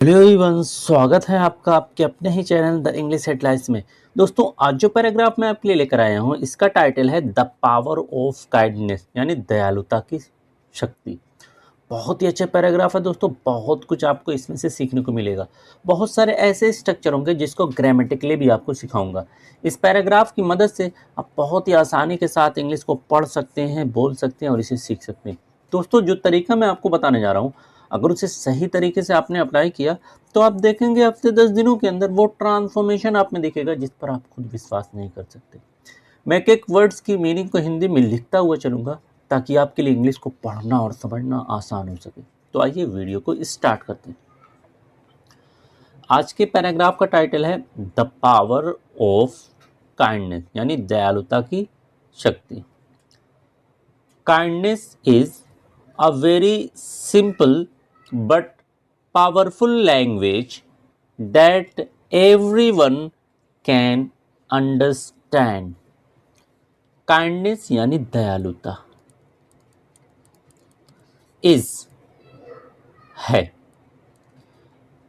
Hello everyone, स्वागत है आपका आपके अपने ही चैनल द इंग्लिश हेडलाइंस में। दोस्तों, आज जो पैराग्राफ मैं आपके लिए लेकर आया हूँ, इसका टाइटल है द पावर ऑफ काइंडनेस, यानी दयालुता की शक्ति। बहुत ही अच्छा पैराग्राफ है दोस्तों, बहुत कुछ आपको इसमें से सीखने को मिलेगा। बहुत सारे ऐसे स्ट्रक्चर होंगे जिसको ग्रामेटिकली भी आपको सिखाऊंगा। इस पैराग्राफ की मदद से आप बहुत ही आसानी के साथ इंग्लिश को पढ़ सकते हैं, बोल सकते हैं और इसे सीख सकते हैं। दोस्तों, जो तरीका मैं आपको बताने जा रहा हूँ, अगर उसे सही तरीके से आपने अप्लाई किया तो आप देखेंगे हफ्ते 10 दिनों के अंदर वो ट्रांसफॉर्मेशन आप में दिखेगा जिस पर आप खुद विश्वास नहीं कर सकते। मैं एक एक वर्ड्स की मीनिंग को हिंदी में लिखता हुआ चलूंगा ताकि आपके लिए इंग्लिश को पढ़ना और समझना आसान हो सके। तो आइए वीडियो को स्टार्ट करते हैं। आज के पैराग्राफ का टाइटल है द पावर ऑफ काइंडनेस, यानी दयालुता की शक्ति। Kindness is a very simple but powerful language that everyone can understand। Kindness यानी दयालुता, इज है,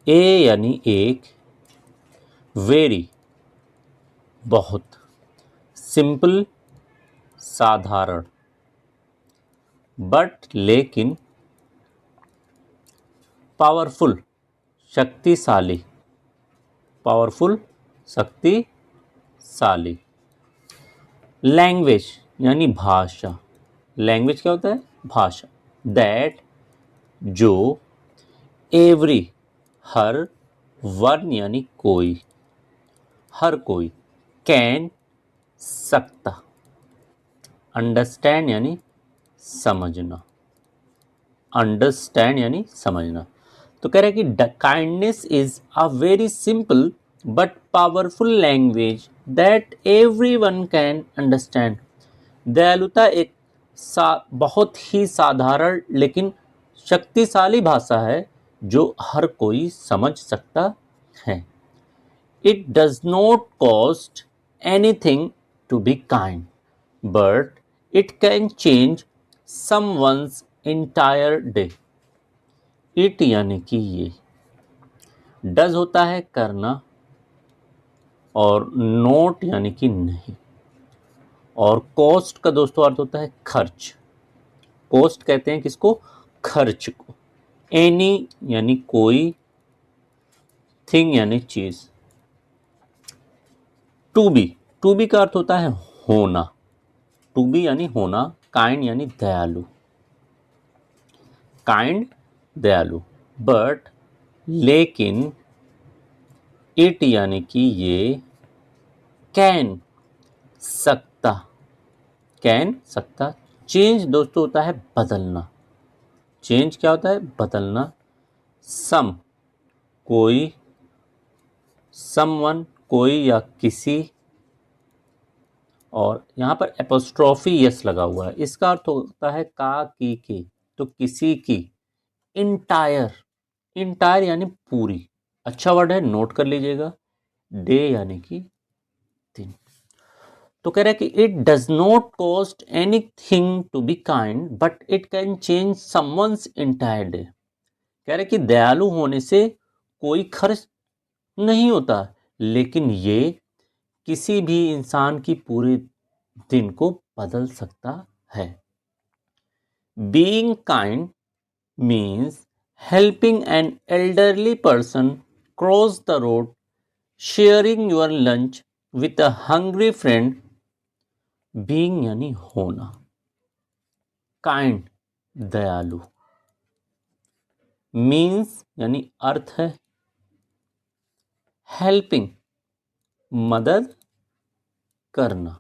ए यानी एक, वेरी बहुत, सिंपल साधारण, बट लेकिन, पावरफुल शक्तिशाली, पावरफुल शक्तिशाली। लैंग्वेज यानी भाषा, लैंग्वेज क्या होता है? भाषा। दैट जो, एवरी हर, वन यानी कोई, हर कोई, कैन सकता, अंडरस्टैंड यानी समझना, अंडरस्टैंड यानी समझना। तो कह रहा है कि kindness is a very simple but powerful language that everyone can understand. दयालुता एक बहुत ही साधारण लेकिन शक्तिशाली भाषा है जो हर कोई समझ सकता है। It does not cost anything to be kind but it can change someone's entire day. It यानी कि ये, डज होता है करना, और नोट यानी कि नहीं, और कॉस्ट का दोस्तों अर्थ होता है खर्च। कॉस्ट कहते हैं किसको? खर्च को। एनी यानी कोई, थिंग यानी चीज। टू बी का अर्थ होता है होना, टू बी यानी होना। काइंड यानी दयालु, काइंड दयालु। बट लेकिन, इट यानी कि ये, कैन सकता, कैन सकता। चेंज दोस्तों होता है बदलना, चेंज क्या होता है? बदलना। सम कोई, समवन कोई या किसी, और यहाँ पर एपोस्ट्रोफी यस लगा हुआ है, इसका अर्थ होता है की, तो किसी की। इंटायर, इंटायर यानी पूरी, अच्छा वर्ड है, नोट कर लीजिएगा। डे यानी कि दिन। तो कह रहा है कि it does not cost anything to be kind but it can change someone's entire day. कह रहे कि दयालु होने से कोई खर्च नहीं होता, लेकिन ये किसी भी इंसान की पूरे दिन को बदल सकता है। Being kind means helping an elderly person cross the road, sharing your lunch with a hungry friend. Being यानी होना, काइंड दयालु, मीन्स यानी अर्थ है, हेल्पिंग मदद करना,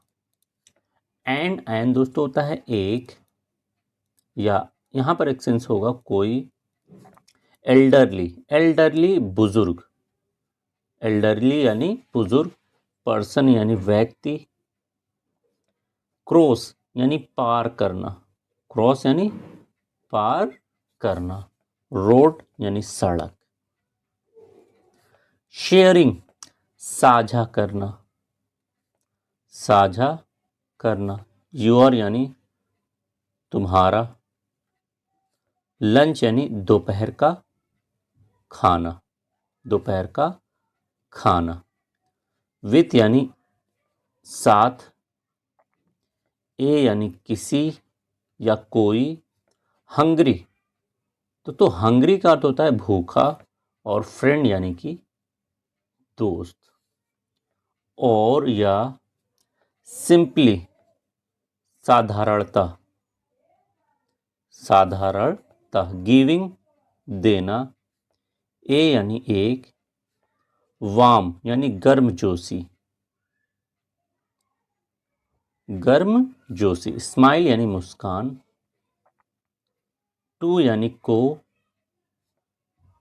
एंड दोस्तों होता है एक, या यहां पर एक सेंस होगा कोई। एल्डरली, एल्डरली बुजुर्ग, एल्डरली यानी बुजुर्ग। पर्सन यानी व्यक्ति। क्रॉस यानी पार करना, क्रॉस यानी पार करना। रोड यानी सड़क। शेयरिंग साझा करना, साझा करना। योर यानी तुम्हारा। लंच यानी दोपहर का खाना। दोपहर का खाना। विथ यानी साथ, ए यानी किसी या कोई, हंग्री तो हंग्री का अर्थ होता है भूखा, और फ्रेंड यानी कि दोस्त। और या सिंपली साधारणता, साधारणता, गिविंग देना, ए यानी एक, वाम यानी गर्मजोशी, गर्मजोशी, स्माइल यानी मुस्कान, टू यानी को,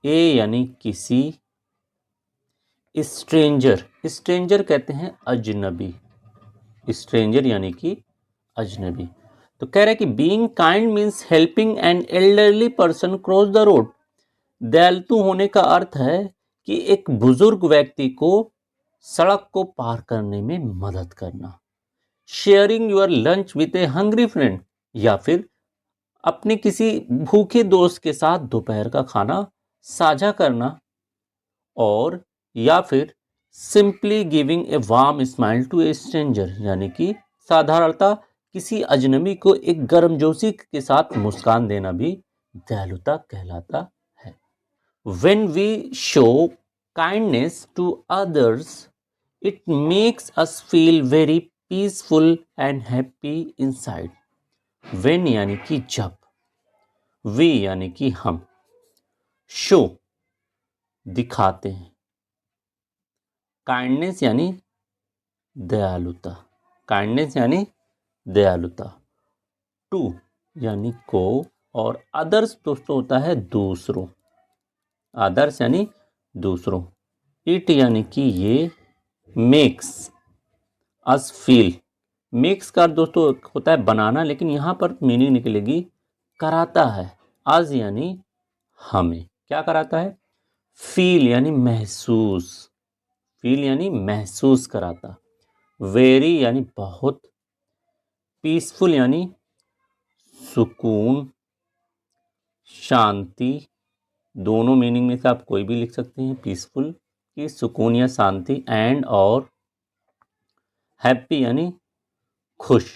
ए यानी किसी, स्ट्रेंजर, स्ट्रेंजर कहते हैं अजनबी, स्ट्रेंजर यानी कि अजनबी। तो कह रहा है कि being kind means helping an elderly person cross the road. दयालु होने का अर्थ है कि एक बुजुर्ग व्यक्ति को सड़क को पार करने में मदद करना। Sharing your lunch with A hungry friend, या फिर अपने किसी भूखे दोस्त के साथ दोपहर का खाना साझा करना। और या फिर simply giving a warm smile to a stranger, यानी कि साधारणता किसी अजनबी को एक गर्मजोशी के साथ मुस्कान देना भी दयालुता कहलाता है। When we show kindness to others, it makes us feel very peaceful and happy inside. When यानी कि जब, we यानी कि हम, show दिखाते हैं, काइंडनेस यानी दयालुता, काइंडनेस यानी दयालुता, टू यानी को, और अदर्स दोस्तों होता है दूसरों, अदर्स यानी दूसरों, इट यानी कि ये, मेक्स अस फील, मेक्स का दोस्तों होता है बनाना, लेकिन यहां पर मीनिंग निकलेगी कराता है। अज यानी हमें, क्या कराता है, फील यानी महसूस, फील यानी महसूस कराता, वेरी यानी बहुत, पीसफुल यानी सुकून, शांति, दोनों मीनिंग में से आप कोई भी लिख सकते हैं, पीसफुल की सुकून या शांति, एंड और हैप्पी यानी खुश,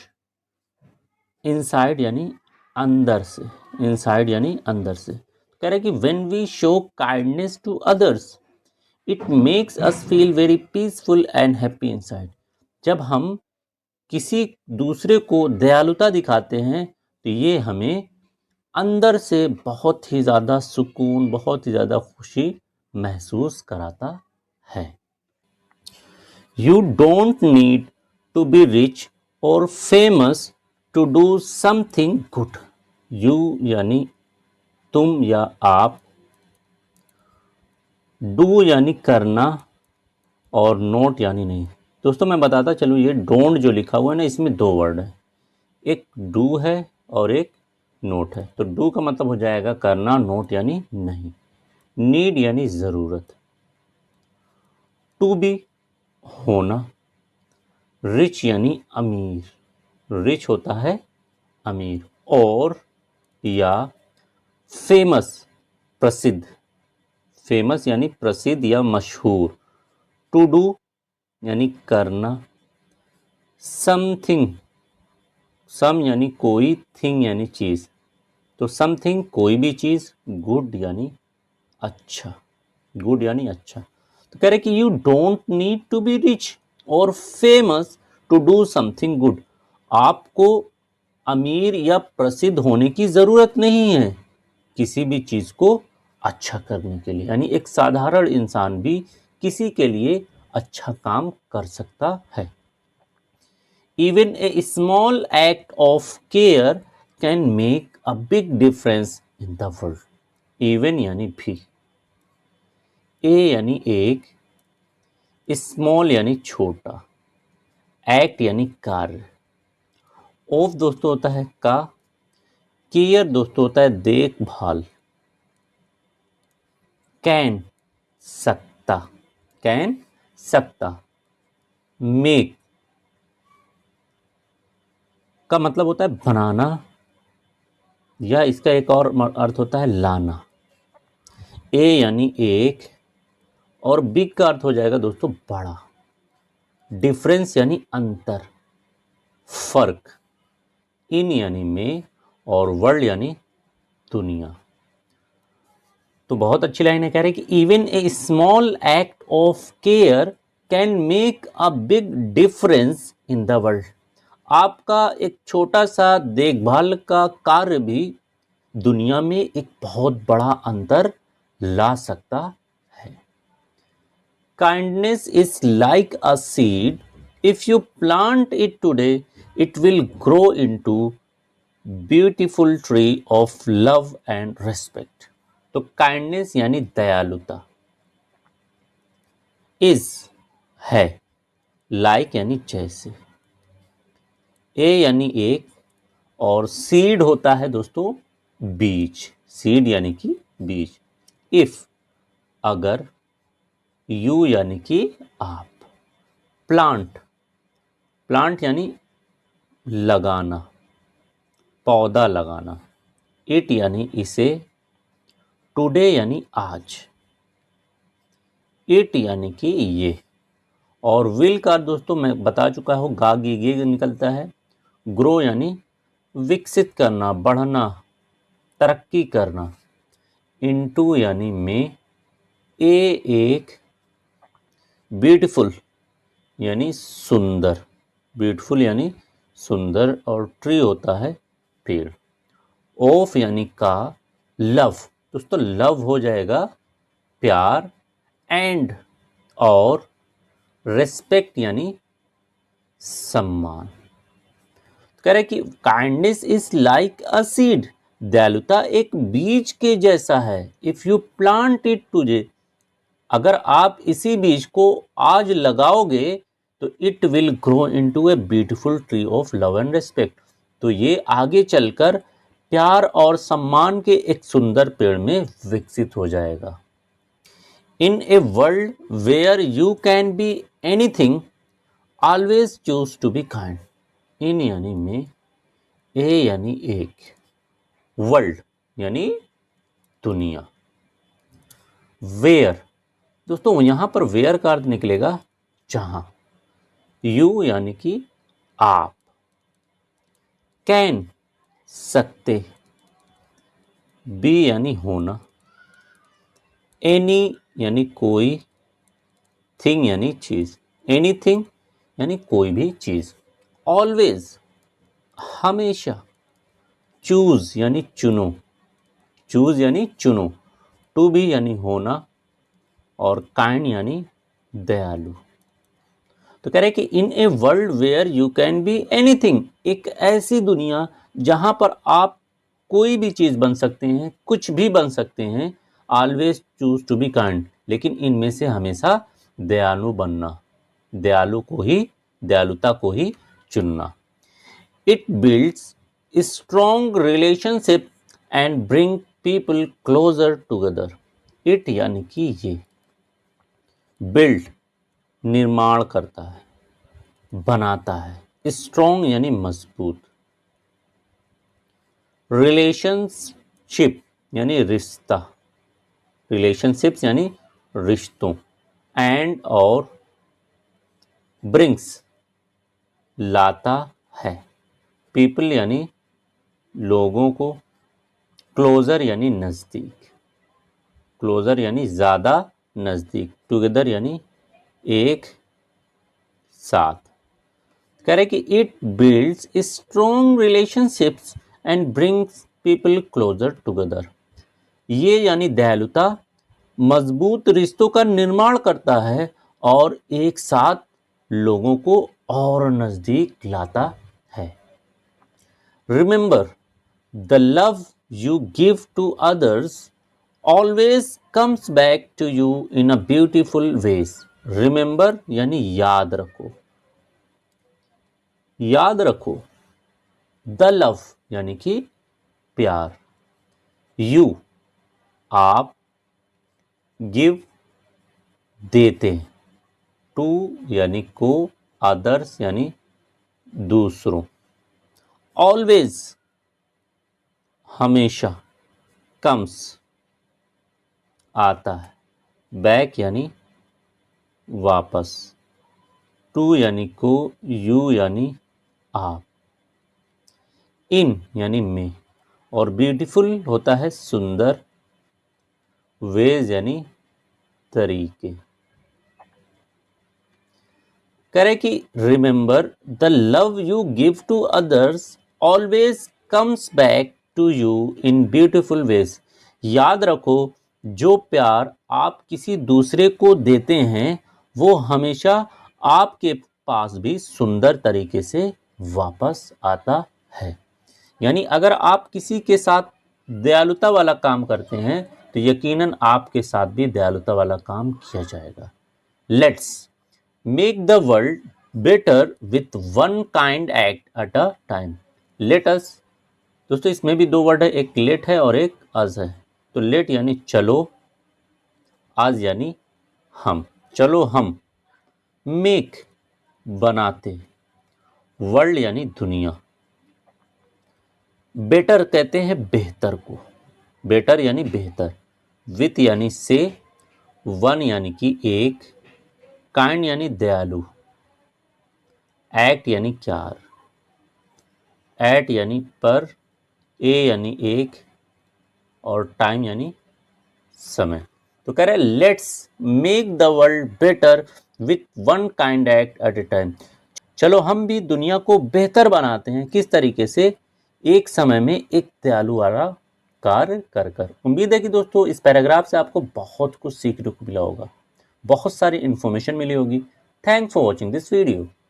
इनसाइड यानी अंदर से, इनसाइड यानी अंदर से। कह रहे कि when we show kindness to others it makes us feel very peaceful and happy inside. जब हम किसी दूसरे को दयालुता दिखाते हैं तो ये हमें अंदर से बहुत ही ज़्यादा सुकून, बहुत ही ज़्यादा खुशी महसूस कराता है। You don't need to be rich और famous to do something good. You यानी तुम या आप, डू यानी करना, और नोट यानी नहीं। दोस्तों मैं बताता चलूँ, ये डोंट जो लिखा हुआ है ना, इसमें दो वर्ड है, एक डू है और एक नोट है। तो डू का मतलब हो जाएगा करना, नोट यानी नहीं, नीड यानी ज़रूरत, टू बी होना, रिच यानी अमीर, रिच होता है अमीर, और या फेमस प्रसिद्ध, फेमस यानी प्रसिद्ध या मशहूर, टू डू यानी करना, समथिंग, सम यानी कोई, थिंग यानी चीज़, तो समथिंग कोई भी चीज़, गुड यानी अच्छा, गुड यानी अच्छा। तो कह रहे कि you don't need to be rich और famous to do something good. आपको अमीर या प्रसिद्ध होने की ज़रूरत नहीं है किसी भी चीज़ को अच्छा करने के लिए, यानी एक साधारण इंसान भी किसी के लिए अच्छा काम कर सकता है। Even a small act of care can make a big difference in the world. Even यानी भी, ए यानी एक, स्मॉल यानी छोटा, एक्ट यानी कार्य, ऑफ दोस्तों होता है का, केयर दोस्तों होता है देखभाल, कैन सकता, कैन सकता, मेक का मतलब होता है बनाना, या इसका एक और अर्थ होता है लाना। ए यानी एक, और बिग का अर्थ हो जाएगा दोस्तों बड़ा। डिफरेंस यानी अंतर, फर्क, इन यानी में, और वर्ल्ड यानी दुनिया। तो बहुत अच्छी लाइन है, कह रहे कि even a small act of care can make a big difference in the world. आपका एक छोटा सा देखभाल का कार्य भी दुनिया में एक बहुत बड़ा अंतर ला सकता है। Kindness is like a seed, if you plant it today it will grow into beautiful tree of love and respect. तो काइंडनेस यानी दयालुता, इज है, लाइक यानी जैसे, ए यानी एक, और सीड होता है दोस्तों बीज, सीड यानी कि बीज। इफ अगर, यू यानी कि आप, प्लांट, प्लांट यानी लगाना, पौधा लगाना, इट यानी इसे, टुडे यानी आज, इट यानी कि ये, और विल का दोस्तों मैं बता चुका हूँ, गा गी गे निकलता है। ग्रो यानी विकसित करना, बढ़ना, तरक्की करना, इनटू यानी में, ए एक, ब्यूटीफुल यानी सुंदर, ब्यूटीफुल यानी सुंदर, और ट्री होता है पेड़। ऑफ यानी का, लव, दोस्तों लव हो जाएगा प्यार, एंड और, रेस्पेक्ट यानी सम्मान। कह रहे कि kindness is like a seed, दयालुता एक बीज के जैसा है। If you plant it today, अगर आप इसी बीज को आज लगाओगे तो it will grow into a beautiful tree of love and respect, तो ये आगे चलकर प्यार और सम्मान के एक सुंदर पेड़ में विकसित हो जाएगा। In a world where you can be anything, always choose to be kind. In यानी में, ए यानी एक, वर्ल्ड यानी दुनिया, वेयर, दोस्तों यहां पर वेयर का अर्थ निकलेगा जहां, यू यानी कि आप, कैन सकते, बी यानी होना, एनी यानी कोई, थिंग यानी चीज, एनीथिंग यानी कोई भी चीज, ऑलवेज हमेशा, चूज यानी चुनो, चूज यानी चुनो, टू बी यानी होना, और काइंड यानी दयालु। तो कह रहे कि in a world where you can be anything, एक ऐसी दुनिया जहां पर आप कोई भी चीज बन सकते हैं, कुछ भी बन सकते हैं, always choose to be kind, लेकिन इनमें से हमेशा दयालु बनना, दयालु को ही, दयालुता को ही चुनना। It builds strong relationship and bring people closer together. It यानी कि ये, बिल्ड निर्माण करता है, बनाता है, स्ट्रॉन्ग यानी मजबूत, रिलेशनशिप यानी रिश्ता, रिलेशनशिप्स यानी रिश्तों, एंड और, ब्रिंग्स लाता है, पीपल यानी लोगों को, क्लोजर यानी नज़दीक, क्लोजर यानी ज़्यादा नज़दीक, टुगेदर यानी एक साथ। कह रहे कि it builds strong relationships and brings people closer together. ये यानी दयालुता मजबूत रिश्तों का निर्माण करता है और एक साथ लोगों को और नजदीक लाता है। Remember, the love you give to others always comes back to you in a beautiful ways. Remember यानी याद रखो, याद रखो, द लव यानी कि प्यार, यू आप, गिव देते, टू यानी को, अदर्स यानी दूसरों, ऑलवेज हमेशा, कम्स आता है, बैक यानी वापस, टू यानी को, यू यानी आप, इन यानी में, और ब्यूटीफुल होता है सुंदर, वेज यानी तरीके। कह रहे कि remember the love you give to others always comes back to you in beautiful ways. याद रखो, जो प्यार आप किसी दूसरे को देते हैं वो हमेशा आपके पास भी सुंदर तरीके से वापस आता है। यानी अगर आप किसी के साथ दयालुता वाला काम करते हैं तो यकीनन आपके साथ भी दयालुता वाला काम किया जाएगा। Let's make the world better with one kind act at a time. Let us, दोस्तों इसमें भी दो वर्ड है, एक लेट है और एक अज है। तो लेट यानी चलो, आज यानी हम, चलो हम, मेक बनाते, वर्ल्ड यानी दुनिया, बेटर कहते हैं बेहतर को, बेटर यानी बेहतर, विथ यानी से, वन यानी कि एक, काइंड यानी दयालु, एक्ट यानी चार, एट यानी पर, ए यानी एक, और टाइम यानी समय। तो कह रहे हैं let's make the world better with one kind act at A time. चलो हम भी दुनिया को बेहतर बनाते हैं, किस तरीके से, एक समय में एक दयालु वाला कार्य कर कर। उम्मीद है कि दोस्तों इस पैराग्राफ से आपको बहुत कुछ सीखने को मिला होगा, बहुत सारी इंफॉर्मेशन मिली होगी। Thanks for watching this video.